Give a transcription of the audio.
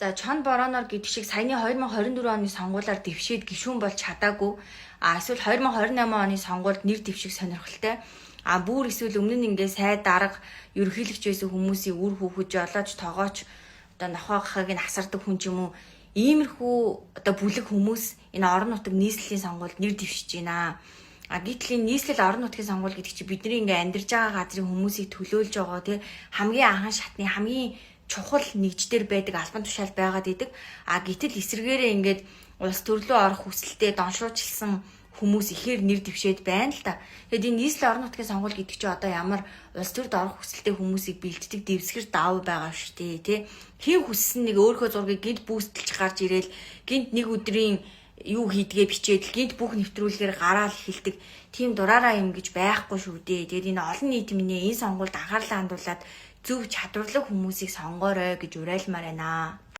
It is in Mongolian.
За чон бороноор гэдэг шиг саяны 2024 оны сонгуулиар дэвшээд гишүүн болж чадаагүй. Эсвэл 2028 оны сонгуульд нэр дэвших сонирхолтой. Бүр эсвэл өмнө нь ингээ сайд дарга ерөнхийлөгч байсан хүмүүсийн үр хүүхэд жолооч тоогооч одоо нохоохыг нь хасардаг хүн ч юм уу. Иймэрхүү одоо бүлэг хүмүүс энэ орон нутаг нийслэлийн сонгуульд нэр дэвшиж байна. Гэтэл энэ нийслэл орон нутгийн сонгуул гэдэг чинь бидний ингээ амьдарч байгаа газрын хүмүүсийг төлөөлж байгаа тий хамгийн анхан шатны хамгийн чухал нэгждэр байдаг албан тушаал байгаад идэг. Гэтэл эсвэргээрээ ингээд улс төрлөө орох хүсэлтэд доншуулчихсан хүмүүс ихээр нэр дэвшээд байна л та. Тэгэхэд энэ нийслэл орон нутгийн сонгуул гэдэг чинь одоо ямар улс төрд орох хүсэлтэй хүмүүсийг бэлддэг дэвсгэр даав байгаа шүү дээ тий. Хин хүссэн нэг өөрийнхөө зургийг гинт бүүстэлж гарч ирээл гинт нэг өдрийн юу хийдгээ бичээд гинт бүх нэвтрүүлгээр гараал хэлдэг тийм дураараа юм гэж байхгүй шүү дээ. Тэгээд энэ олон нийт минь энэ сонгуульд анхаарлаа хандуулад зөв чадварлаг хүмүүсийг сонгоорой гэж уриалмаар байна.